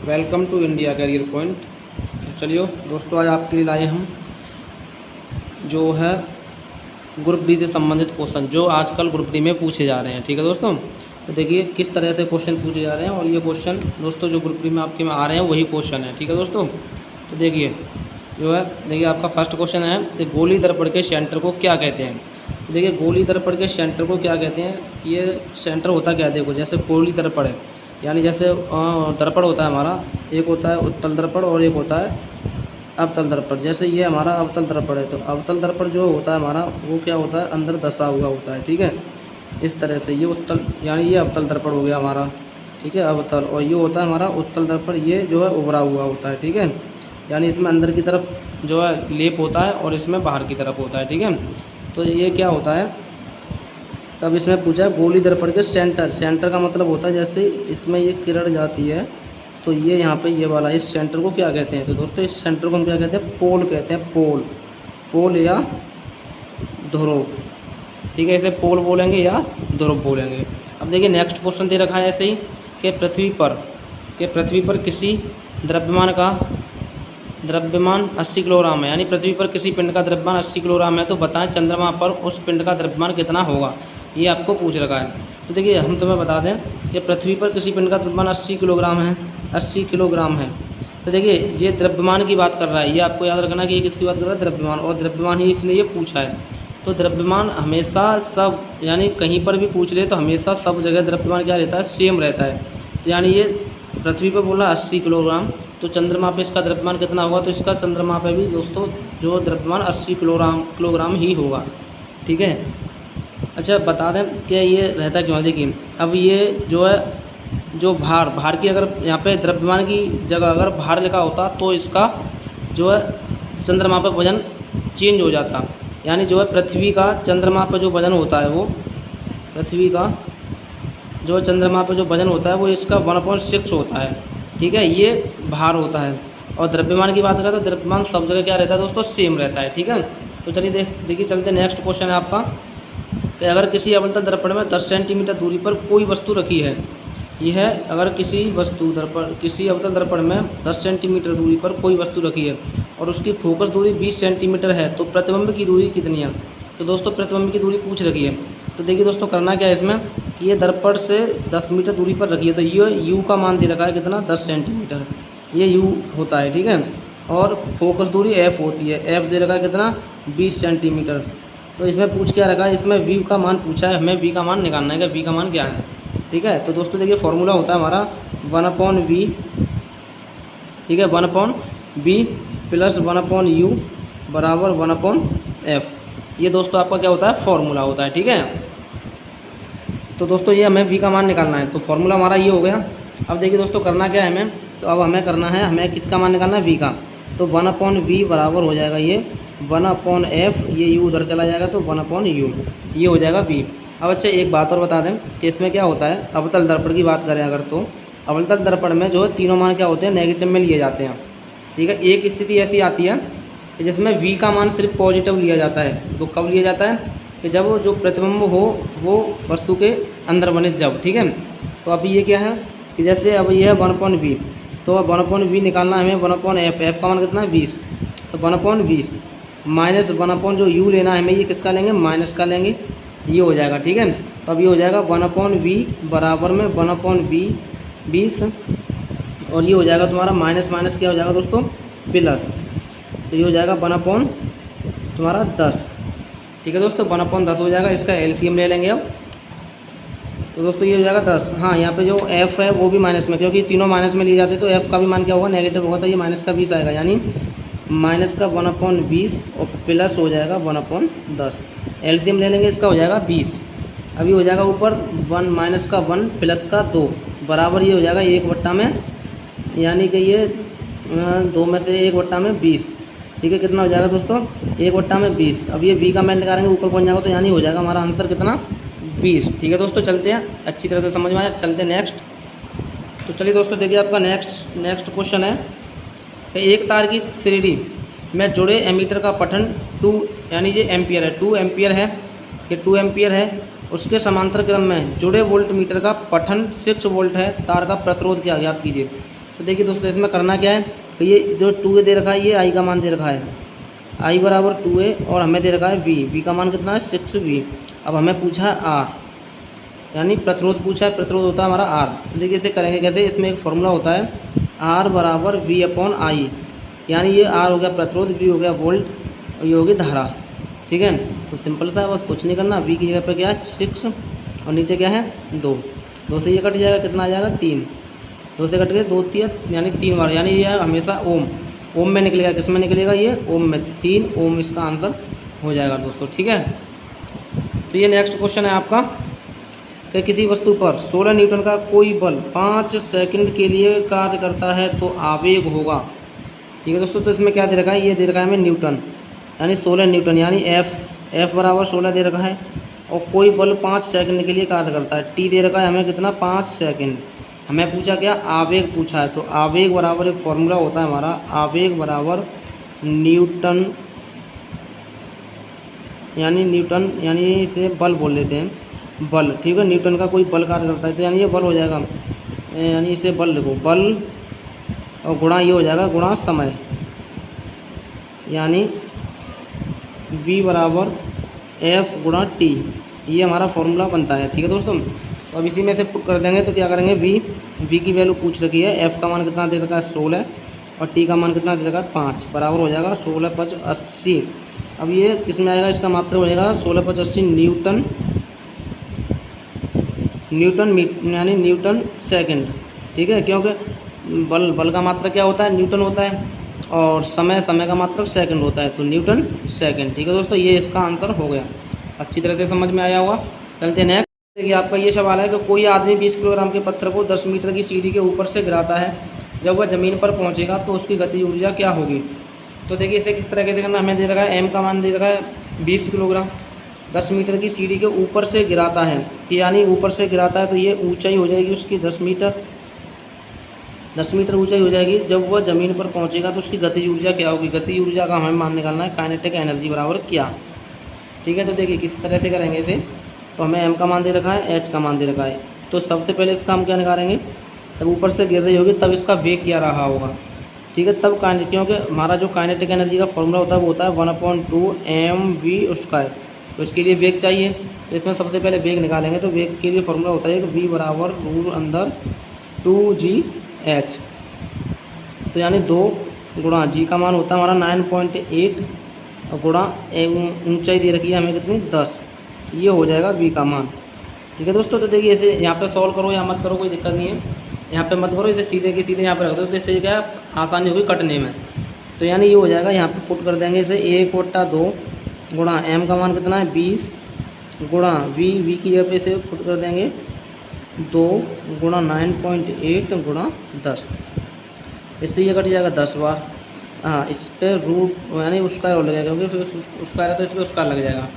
Welcome to India career point. चलिए दोस्तों, आज आपके लिए लाए हम जो है ग्रुप डी से संबंधित क्वेश्चन जो आजकल ग्रुप डी में पूछे जा रहे हैं। ठीक है दोस्तों, तो देखिए किस तरह से क्वेश्चन पूछे जा रहे हैं और ये क्वेश्चन दोस्तों जो ग्रुप डी में आपके में आ रहे हैं वही क्वेश्चन है। ठीक है दोस्तों, तो देखिए जो है देखिए आपका फर्स्ट क्वेश्चन है कि गोली दर्पण के सेंटर को क्या कहते हैं। तो देखिए गोली दर्पण के सेंटर को क्या कहते हैं, ये सेंटर होता क्या है। देखो जैसे गोली दर्पण है, यानी जैसे दर्पण होता है हमारा, एक होता है उत्तल दर्पण और एक होता है अवतल दर्पण। जैसे ये हमारा अवतल दर्पण है, तो अवतल दर्पण जो होता है हमारा वो क्या होता है, अंदर धंसा हुआ होता है। ठीक है, इस तरह से ये उत्तल यानी ये अवतल दर्पण हो गया हमारा। ठीक है, अवतल, और ये होता है हमारा उत्तल दर्पण, ये जो है उभरा हुआ होता है। ठीक है, यानी इसमें अंदर की तरफ जो है लेप होता है और इसमें बाहर की तरफ होता है। ठीक है, तो ये क्या होता है, तब इसमें पूछा है गोली दर्पण के सेंटर। सेंटर का मतलब होता है जैसे इसमें ये किरण जाती है तो ये यहाँ पे ये वाला इस सेंटर को क्या कहते हैं। तो दोस्तों इस सेंटर को हम क्या कहते हैं, पोल कहते हैं। पोल, पोल या ध्रुव। ठीक है, इसे पोल बोलेंगे या ध्रुव बोलेंगे। अब देखिए नेक्स्ट क्वेश्चन दे रखा है ऐसे ही कि पृथ्वी पर किसी द्रव्यमान 80 किलोग्राम है, यानी पृथ्वी पर किसी पिंड का द्रव्यमान 80 किलोग्राम है, तो बताएं चंद्रमा पर उस पिंड का द्रव्यमान कितना होगा। ये आपको पूछ रखा है। तो देखिए हम तुम्हें बता दें कि पृथ्वी पर किसी पिंड का द्रव्यमान 80 किलोग्राम है, 80 किलोग्राम है। तो देखिए ये द्रव्यमान की बात कर रहा है, ये आपको याद रखना कि ये किसकी बात कर रहा है, द्रव्यमान, और द्रव्यमान ही इसलिए ये पूछा है। तो द्रव्यमान हमेशा सब, यानी कहीं पर भी पूछ ले तो हमेशा सब जगह द्रव्यमान क्या रहता है, सेम रहता है। तो यानी ये पृथ्वी पर बोला 80 किलोग्राम, तो चंद्रमा पे इसका द्रव्यमान कितना होगा, तो इसका चंद्रमा पे भी दोस्तों जो द्रव्यमान 80 किलोग्राम ही होगा। ठीक है, अच्छा बता दें कि ये रहता क्यों है। देखिए अब ये जो है जो भार की अगर यहाँ पे द्रव्यमान की जगह अगर भार लिखा होता तो इसका जो है चंद्रमा पर वजन चेंज हो जाता। यानी जो है पृथ्वी का चंद्रमा पर जो वजन होता है वो पृथ्वी का जो चंद्रमा पर जो वजन होता है वो इसका 1/6 होता है। ठीक है, ये भार होता है। और द्रव्यमान की बात करें तो द्रव्यमान सब जगह क्या रहता है दोस्तों, सेम रहता है। ठीक है, तो चलिए देखिए चलते नेक्स्ट क्वेश्चन है आपका कि अगर किसी अवतल दर्पण में 10 सेंटीमीटर दूरी पर कोई वस्तु रखी है, यह है अगर किसी अवतल दर्पण में 10 सेंटीमीटर दूरी पर कोई वस्तु रखी है और उसकी फोकस दूरी 20 सेंटीमीटर है, तो प्रतिबिंब की दूरी कितनी है। तो दोस्तों प्रतिबिंब की दूरी पूछ रखी है। तो देखिए दोस्तों करना क्या है इसमें कि ये दर्पण से 10 मीटर दूरी पर रखी है, तो ये यू का मान दे रखा है कितना, 10 सेंटीमीटर, ये यू होता है। ठीक है, और फोकस दूरी एफ होती है, एफ दे रखा है कितना, 20 सेंटीमीटर। तो इसमें पूछ क्या रखा है, इसमें वी का मान पूछा है, हमें वी का मान निकालना है कि वी का मान क्या है। ठीक है, तो दोस्तों देखिए फॉर्मूला होता है हमारा 1/v। ठीक है, 1/v प्लस 1/u बराबर 1/f। ये दोस्तों आपका क्या होता है, फॉर्मूला होता है। ठीक है, तो दोस्तों ये हमें वी का मान निकालना है, तो फॉर्मूला हमारा ये हो गया। अब देखिए दोस्तों करना क्या है हमें, तो अब हमें करना है, हमें किसका मान निकालना है, वी का। तो 1/v बराबर हो जाएगा ये 1/f, ये u उधर चला जाएगा तो 1/u, ये हो जाएगा v। अब अच्छा एक बात और बता दें कि इसमें क्या होता है, अवतल दर्पण की बात करें अगर, तो अवतल दर्पण में जो है तीनों मान क्या होते हैं, नेगेटिव में लिए जाते हैं। ठीक है, एक स्थिति ऐसी आती है कि जिसमें v का मान सिर्फ पॉजिटिव लिया जाता है। वो कब लिया जाता है कि जब जो प्रतिबिंब हो वो वस्तु के अंदर बने जब। ठीक है, तो अभी ये क्या है कि जैसे अब ये है 1/v, तो अब 1/v निकालना है हमें 1/f, f का मान कितना है 20, तो 1/20 माइनस 1/ जो u लेना है हमें, ये किसका लेंगे, माइनस का लेंगे, ये हो जाएगा। ठीक है, तो अब ये हो जाएगा 1/v बराबर में 1/v 20, और ये हो जाएगा तुम्हारा माइनस माइनस क्या हो जाएगा दोस्तों, प्लस, तो ये हो जाएगा 1/ तुम्हारा 10। ठीक है दोस्तों, 1/10 हो जाएगा, इसका एलसीएम ले लेंगे अब। तो दोस्तों ये हो जाएगा 10। हाँ, यहाँ पे जो f है वो भी माइनस में, क्योंकि तीनों माइनस में लिए जाते हैं तो f का भी मान क्या होगा, नेगेटिव होगा, तो ये माइनस का 20 आएगा, यानी माइनस का 1/20 और प्लस हो जाएगा 1/10। एलसीएम ले लेंगे, इसका हो जाएगा 20। अभी हो जाएगा ऊपर 1 माइनस का 1 प्लस का 2 बराबर ये हो जाएगा 1/में, यानी कि ये 2 में से 1/20। ठीक है, कितना हो जाएगा दोस्तों, 1/20। अब ये v का मान निकालेंगे ऊपर पहुँच जाएगा, तो यानी हो जाएगा हमारा आंसर कितना, 20। ठीक है दोस्तों, चलते हैं, अच्छी तरह से समझ में आया, चलते हैं नेक्स्ट। तो चलिए दोस्तों देखिए आपका नेक्स्ट क्वेश्चन है कि एक तार की श्रेणी में जुड़े एमीटर का पठन 2 यानी ये एम्पियर है, 2 एम्पियर है, ये 2 एम्पियर है। उसके समांतर क्रम में जुड़े वोल्ट मीटर का पठन 6 वोल्ट है। तार का प्रतिरोध क्या ज्ञात कीजिए। तो देखिए दोस्तों इसमें करना क्या है, तो ये जो 2a दे रखा है ये आई का मान दे रखा है, आई बराबर 2a और हमें दे रखा है वी का मान कितना है 6v। अब हमें पूछा है आर, यानी प्रतिरोध पूछा है, प्रतिरोध होता है हमारा आर। तो देखिए इसे करेंगे कैसे, इसमें एक फॉर्मूला होता है आर बराबर वी अपॉन आई, यानी ये आर हो गया प्रतिरोध, वी हो गया वोल्ट और ये होगी धारा। ठीक है, तो सिंपल सा बस कुछ नहीं करना, वी की जगह पे क्या है 6 और नीचे क्या है 2, 2 से ये कट जाएगा, कितना आ जाएगा 3, 2 से कट गए 2 3 यानी 3 बार, यानी ये हमेशा ओम में निकलेगा, किस में निकलेगा ये ओम में, 3 ओम इसका आंसर हो जाएगा दोस्तों। ठीक है, तो ये नेक्स्ट क्वेश्चन है आपका कि किसी वस्तु पर 16 न्यूटन का कोई बल 5 सेकंड के लिए कार्य करता है तो आवेग होगा। ठीक है दोस्तों, तो इसमें क्या दे रखा है, ये दे रखा है हमें न्यूटन, यानी 16 न्यूटन, यानी एफ बराबर 16 दे रखा है और कोई बल 5 सेकंड के लिए कार्य करता है, टी दे रखा है हमें कितना 5 सेकंड। हमें पूछा क्या, आवेग पूछा है, तो आवेग बराबर एक फॉर्मूला होता है हमारा, आवेग बराबर न्यूटन, यानी इसे बल बोल लेते हैं, बल। ठीक है, न्यूटन का कोई बल कार्य करता है तो यानी ये बल हो जाएगा, यानी इसे बल लिखो, बल और गुणा ये हो जाएगा गुणा समय, यानी v बराबर f गुणा t, ये हमारा फॉर्मूला बनता है। ठीक है दोस्तों, तो अब इसी में से पुट कर देंगे तो क्या करेंगे, v की वैल्यू पूछ रखी है, f का मान कितना दे रखा है 16 और t का मान कितना दे रखा है 5, बराबर हो जाएगा 16 5 80। अब ये किस में आएगा, इसका मात्रा हो जाएगा 16 5 80 न्यूटन यानी न्यूटन सेकंड। ठीक है, क्योंकि बल का मात्रा क्या होता है, न्यूटन होता है और समय का मात्रक सेकंड होता है, तो न्यूटन सेकंड। ठीक है दोस्तों, ये इसका आंसर हो गया, अच्छी तरह से समझ में आया होगा। चलते हैं नेक्स्ट। देखिए आपका ये सवाल है कि कोई आदमी 20 किलोग्राम के पत्थर को 10 मीटर की सीढ़ी के ऊपर से गिराता है, जब वह ज़मीन पर पहुंचेगा तो उसकी गतिज ऊर्जा क्या होगी। तो देखिए इसे किस तरह से करना, हमें दे रखा है एम का मान दे रखा है 20 किलोग्राम, 10 मीटर की सीढ़ी के ऊपर से गिराता है, यानी ऊपर से गिराता है तो ये ऊँचाई हो जाएगी उसकी 10 मीटर ऊंचाई हो जाएगी। जब वह ज़मीन पर पहुंचेगा तो उसकी गतिज ऊर्जा क्या होगी, गतिज ऊर्जा का हमें मान निकालना है, काइनेटिक एनर्जी बराबर क्या। ठीक है, तो देखिए किस तरह से करेंगे इसे, तो हमें m का मान दे रखा है, h का मान दे रखा है, तो सबसे पहले इसका हम क्या निकालेंगे, जब ऊपर से गिर रही होगी तब इसका वेग क्या रहा होगा। ठीक है, तब क्योंकि हमारा जो काइनेटिक एनर्जी का फॉर्मूला होता है वो होता है 1/2 mv², तो इसके लिए वेग चाहिए, तो इसमें सबसे पहले वेग निकालेंगे। तो वेग के लिए फॉर्मूला होता है v बराबर रूट अंदर 2gh, तो यानी 2 गुणा g का मान होता है हमारा 9.8 और गुणा ऊंचाई दे रखी है हमें कितनी 10, ये हो जाएगा v का मान। ठीक है दोस्तों, तो देखिए इसे यहाँ पे सॉल्व करो या मत करो कोई दिक्कत नहीं है, यहाँ पे मत करो, इसे सीधे के सीधे यहाँ पे रख दो, तो इससे क्या आसानी होगी कटने में। तो यानी ये हो जाएगा, यहाँ पे पुट कर देंगे इसे 1/2 गुणा m का मान कितना है 20 गुणा v की जगह पे इसे पुट कर देंगे 2 गुणा 9.8 गुणा 10, इससे ये कट जाएगा 10 बार। हाँ, इस पर रूट यानी उसका लग जाएगा, क्योंकि फिर उसका है तो इस पर उसका लग जाएगा,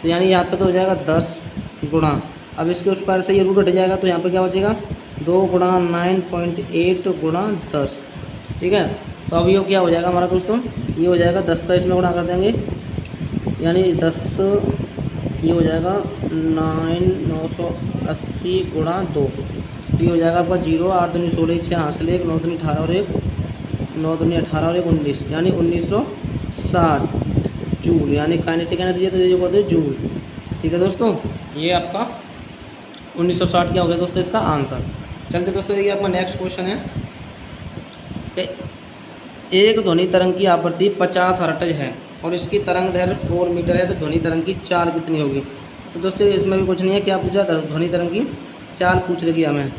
तो यानी यहाँ पे तो हो जाएगा 10 गुणा, अब इसके उसका से ये रूट हट जाएगा तो यहाँ पे क्या बचेगा 2 गुणा 9.8 गुणा 10। ठीक है, तो अब ये क्या हो जाएगा हमारा दोस्तों, ये हो जाएगा 10 का इसमें गुणा कर देंगे, यानी 10 ये हो जाएगा 980 गुणा 2, तो ये हो जाएगा आपका 0 8 दूनी 16 6 हासिल 1 9 दूनी 18 और 1 9 दूनी 18 और 1 19, यानी 1960 जूल, यानी काइनेटिक एनर्जी है तो ये जो कहते हैं जूल। ठीक है दोस्तों, ये आपका 1960 क्या हो गया दोस्तों इसका आंसर। चलते दोस्तों, देखिए आपका नेक्स्ट क्वेश्चन है कि एक ध्वनि तरंग की आवृत्ति 50 हर्ट्ज है और इसकी तरंग दैर्घ्य 4 मीटर है, तो ध्वनि तरंग की चाल कितनी होगी। तो दोस्तों इसमें भी कुछ नहीं है, क्या पूछा, ध्वनि तरंग की चाल पूछ रही है हमें।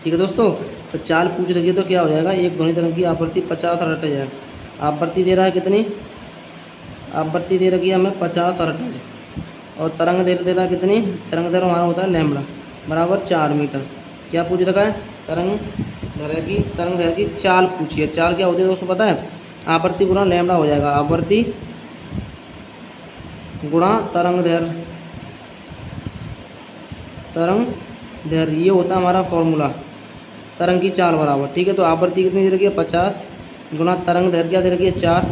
ठीक है दोस्तों, तो चाल पूछ रही है तो क्या हो जाएगा, एक ध्वनि तरंग की आवृत्ति 50 हर्ट्ज है, आवृत्ति दे रहा है कितनी, आवृत्ति दे रखी है हमें 50 हर्ट्ज और तरंग दे रहा है कितनी, तरंग दैर्घ्य हमारा होता है लैम्बडा बराबर 4 मीटर। क्या पूछ रखा है, तरंग दैर्घ्य की चाल पूछी है। चाल क्या होती है दोस्तों पता है, आवृत्ति गुणा लैम्बडा हो जाएगा, आवृत्ति गुणा तरंग दैर्घ्य, ये होता है हमारा फॉर्मूला तरंग की चाल बराबर। ठीक है, तो आवृत्ति कितनी दे रखी है 50 गुणा तरंग दैर्घ्य क्या दे रखी है 4,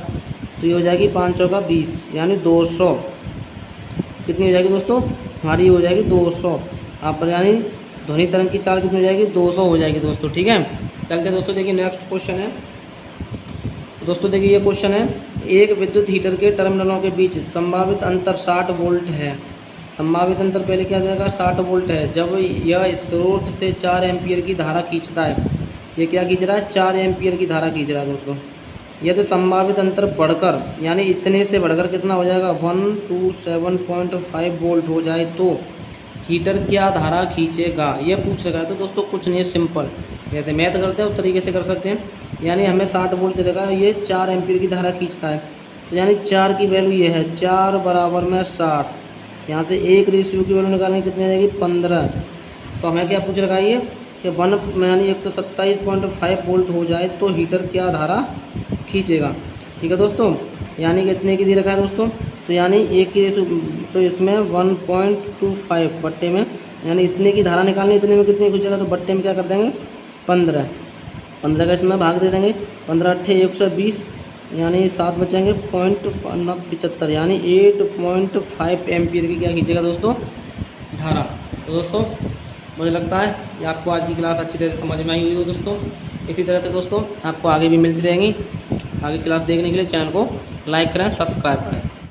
तो ये हो जाएगी 5 चौका 20, यानी 200 कितनी हो जाएगी दोस्तों हमारी, हो जाएगी 200 आप, यानी ध्वनि तरंग की चाल कितनी हो जाएगी 200 हो जाएगी दोस्तों। ठीक है, चलते हैं दोस्तों, देखिए नेक्स्ट क्वेश्चन है। तो दोस्तों देखिए ये क्वेश्चन है, एक विद्युत हीटर के टर्मिनलों के बीच संभावित अंतर 60 वोल्ट है। संभावित अंतर पहले क्या जाएगा, 60 वोल्ट है। जब यह स्रोत से 4 एम्पीयर की धारा खींचता है, ये क्या खींच रहा है, 4 एम्पीयर की धारा खींच रहा है दोस्तों। यदि संभावित अंतर बढ़कर यानी इतने से बढ़कर कितना हो जाएगा, 127.5 वोल्ट हो जाए तो हीटर क्या धारा खींचेगा, ये पूछ रखा है। तो दोस्तों कुछ नहीं है, सिंपल, जैसे मैथ करते हैं उस तरीके से कर सकते हैं। यानी हमें 60 वोल्ट दे देगा, ये 4 एम्पीयर की धारा खींचता है, तो यानी 4 की वैल्यू ये है, 4 बराबर में 60। यहाँ से 1 रेशियो की वैल्यू निकालेंगे, कितनी आ जाएगी, 15। तो हमें क्या पूछ रखा है ये कि 1 यानी 127.5 वोल्ट हो जाए तो हीटर क्या धारा खींचेगा। ठीक है दोस्तों, यानी कितने की दे रखा है दोस्तों, तो यानी 1 की रेशियो, तो इसमें 1.25 बट्टे में, यानी इतने की धारा निकालनी, इतने में कितने खींचेगा, तो बट्टे में क्या कर देंगे, 15 का इसमें भाग दे देंगे, 15 × 120 यानी 7 बचेंगे, 0.75 यानी 8.5 एम्पीयर की क्या खींचेगा दोस्तों, धारा। तो दोस्तों मुझे लगता है कि आपको आज की क्लास अच्छी तरह से समझ में आई हुई हो दोस्तों। इसी तरह से दोस्तों आपको आगे भी मिलती रहेंगी। आगे क्लास देखने के लिए चैनल को लाइक करें, सब्सक्राइब करें।